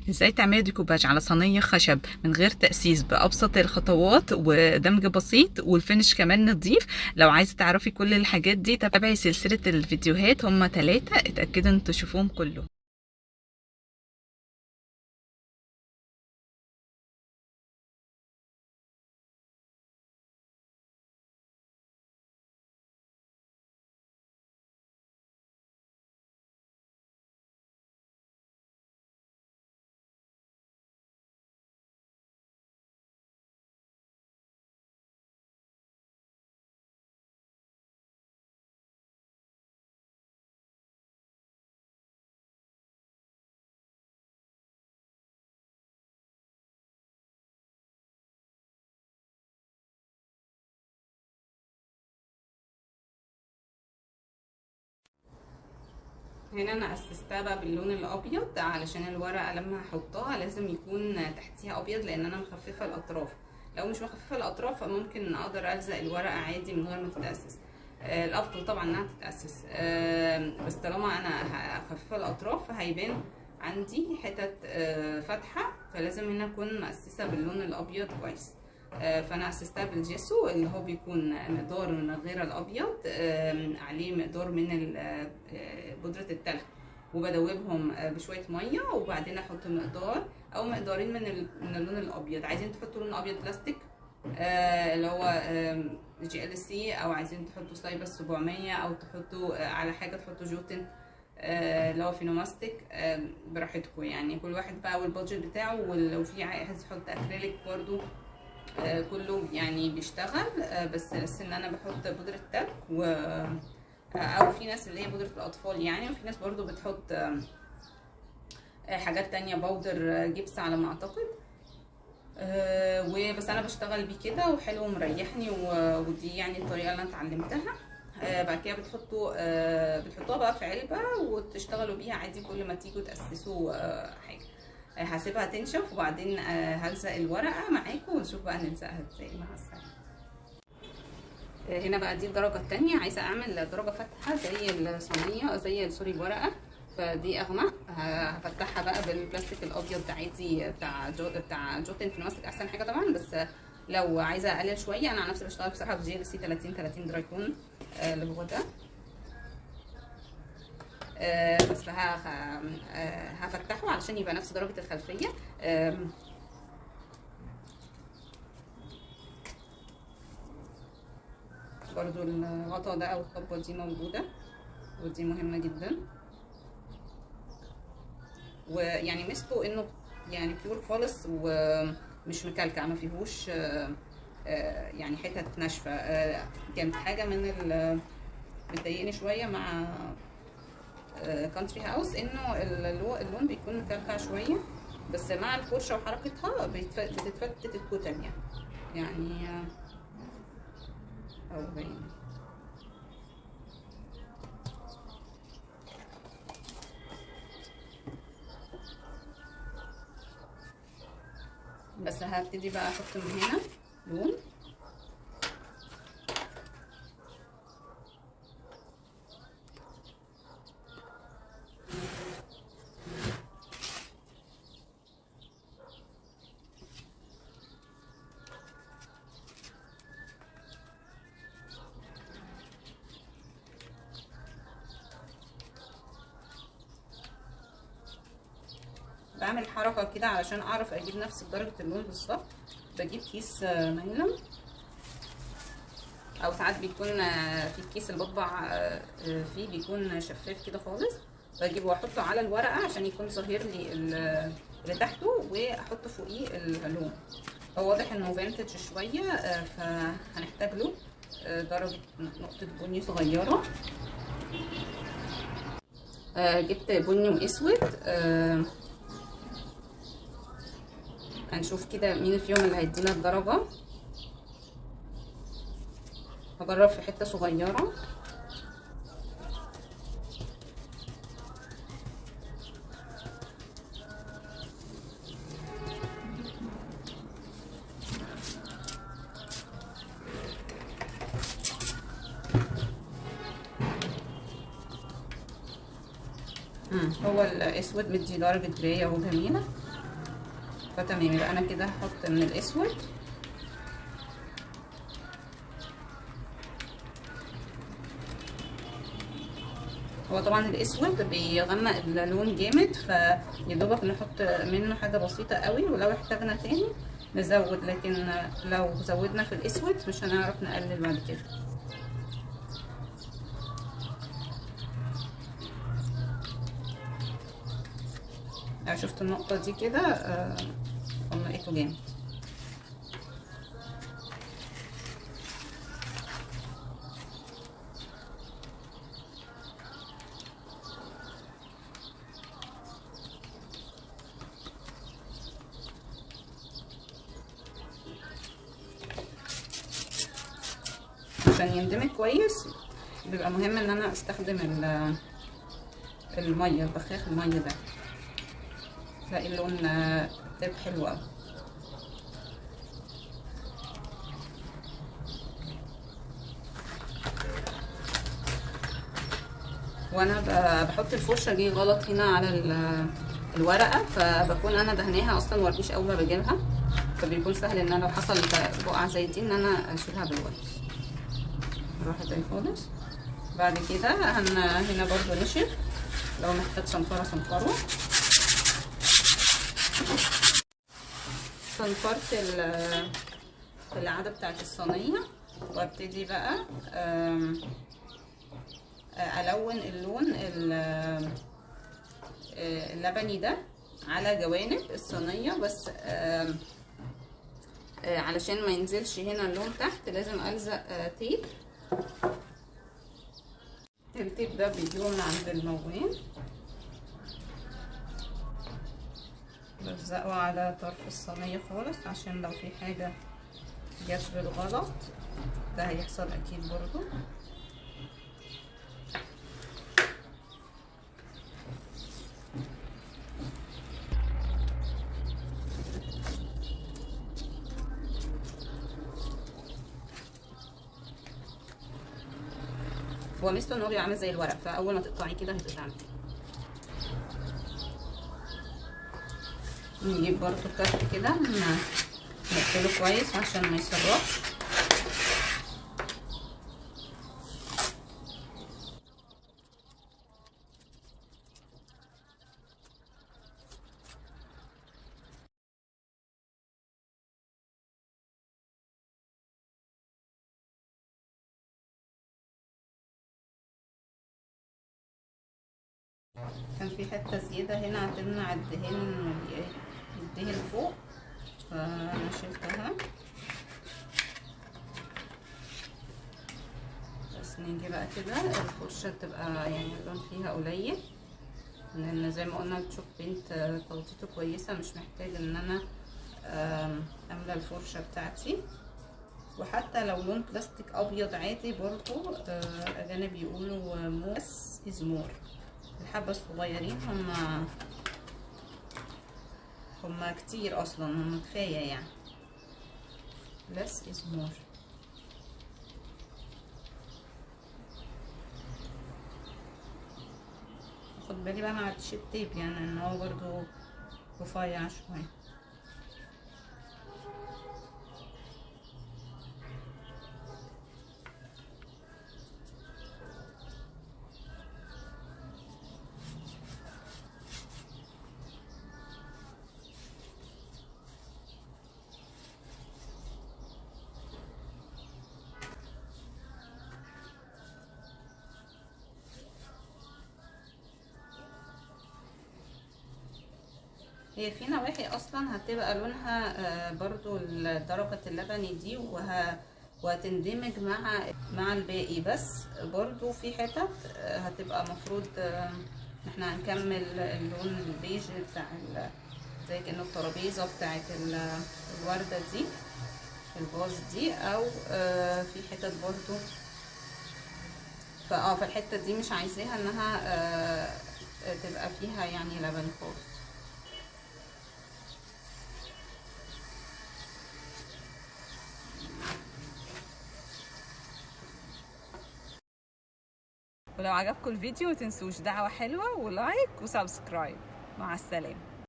ازاي تعملي ديكوباج على صينية خشب من غير تأسيس بأبسط الخطوات ودمج بسيط والفينش كمان نضيف. لو عايزة تعرفي كل الحاجات دي تابعي سلسلة الفيديوهات، هما 3، اتأكدوا ان تشوفوهم كلهم. هنا انا اسستها بقى باللون الابيض علشان الورقه لما هحطها لازم يكون تحتيها ابيض، لان انا مخففه الاطراف. لو مش مخففه الاطراف ممكن اقدر الزق الورقه عادي من غير ما تتاسس. الافضل طبعا انها تتاسس، بس طالما انا هخففه الاطراف هيبان عندي حتت فاتحه، فلازم هنا اكون مؤسسه باللون الابيض كويس. فانا اسستها بالجيسو اللي هو بيكون مقدار من الغير الابيض عليه مقدار من بودره التلج، وبدوبهم بشويه ميه، وبعدين احط مقدار او مقدارين من اللون الابيض. عايزين تحطوا لون ابيض بلاستيك اللي هو GLC، او عايزين تحطوا سايبس 700، او تحطوا على حاجه تحطوا جوتن اللي هو فينوماستيك، براحتكم يعني. كل واحد بقى والبادجت بتاعه، ولو في عايز يحط اكريليك برضو كله يعني بيشتغل. بس ان انا بحط بودرة تلج او في ناس اللي هي بودرة الاطفال يعني، وفي ناس برضو بتحط حاجات تانية، بودر جبس على ما اعتقد. وبس انا بشتغل بيه كده وحلو ومريحني، ودي يعني الطريقة اللي انا اتعلمتها. بعد كده بتحطوها بقى في علبة وتشتغلوا بيها عادي كل ما تيجوا تأسسوا حاجة. هسيبها تنشف وبعدين هلزق الورقه معاكم ونشوف بقى نلزقها ازاي. مع السلامه. هنا بقى دي الدرجه الثانيه، عايزه اعمل درجه فاتحه زي الصينيه، زي سوري الورقه، فدي اغمق. هفتحها بقى بالبلاستيك الابيض عادي بتاع جوتن فينوماستيك، احسن حاجه طبعا. بس لو عايزه اقلل شويه، انا عن نفسي بشتغل بصراحه بGLC 30 درايكون اللي هو ده. بس هفتحه علشان يبقى نفس درجة الخلفية. برضو الغطا ده او الطبة دي موجودة، ودي مهمة جدا. ويعني ميزته انه يعني بيور خالص ومش مكلكع، ما فيهوش يعني حتت ناشفة. كانت حاجة من بتضايقني شوية مع كانتري هاوس، انه اللون بيكون مكلكع شويه، بس مع الفرشه وحركتها بتتفتت الكتل يعني او باين. بس هبتدي بقى احط من هنا لون. بعمل حركه كده علشان اعرف اجيب نفس درجه اللون بالظبط. بجيب كيس نايلون، او ساعات بيكون في الكيس اللي بطبع فيه بيكون شفاف كده خالص، بجيبه واحطه على الورقه عشان يكون ظاهر لي اللي تحته، واحط فوقيه اللون. هو واضح انه فينتج شويه، فهنحتاج له درجه نقطه بني صغيره. جبت بني واسود. هنشوف كده مين فيهم اللي هيدينا الدرجه. هجرب في حته صغيره. هو الاسود مدي درجه جرايه اهو جميله. فتمام. يبقى انا كده هحط من الاسود، هو طبعا الاسود بيغمق اللون جامد، فيدوبك نحط منه حاجه بسيطه قوي، ولو احتاجنا تاني نزود، لكن لو زودنا في الاسود مش هنعرف نقلل بعد كده. يعني شفت النقطه دي كده غمقته جامد. عشان يندمج كويس بيبقى مهم ان انا استخدم الميه، البخاخ الميه ده، تلاقي اللون طيب حلو قوي. وانا بحط الفرشه دي غلط هنا على الورقه، فبكون انا دهناها اصلا ورقيش اول ما بجيبها، فبيكون سهل ان انا لو حصل بقعه زي دي ان انا اشيلها بالورقه. نروح تاني خالص. بعد كده هنا برضو نشف، لو محتاج صنفره صنفره. صنفرت القاعده بتاعت الصينيه، وابتدي بقى الون اللون اللبني ده على جوانب الصينيه، بس علشان ما ينزلش هنا اللون تحت لازم الزق تيب. التيب ده بيجيبه من عند الموين، بلزقه على طرف الصينيه خالص عشان لو في حاجه جت بالغلط، ده هيحصل اكيد برضو. هو ميزته ان هو بيبقى عامل زي الورق، فاول ما تقطعيه كده هتقطعي. نجيب برضو الكف كده نقفله كويس عشان ما يسربش. كان في حته زياده هنا هتمنع الدهان يدهن فوق، فانا شلتها. بس نيجي بقى كده الفرشه تبقى يعني اللون فيها قليل، لان زي ما قلنا التشوك بينت تغطيته كويسه، مش محتاج ان انا املى الفرشه بتاعتي. وحتى لو لون بلاستيك ابيض عادي برضو اجانب بيقولوا موس از مور. الحبة الصغيرين هما كتير اصلا، هما كفاية يعني. less is more. خد بالي بقى مع التيب يعني ان هو برضو رفيع شوية. هي في نواحي اصلا هتبقى لونها برضو درجة اللبني دي وهتندمج مع الباقي، بس برضو في حتت هتبقى مفروض احنا هنكمل اللون البيج بتاع زي كأنه الترابيزة بتاعت الوردة دي، الفاز دي، او في حتت برضو في الحتة دي مش عايزاها انها تبقى فيها يعني لبن خالص. ولو عجبكم الفيديو متنسوش دعوة حلوة ولايك وسبسكرايب. مع السلامة.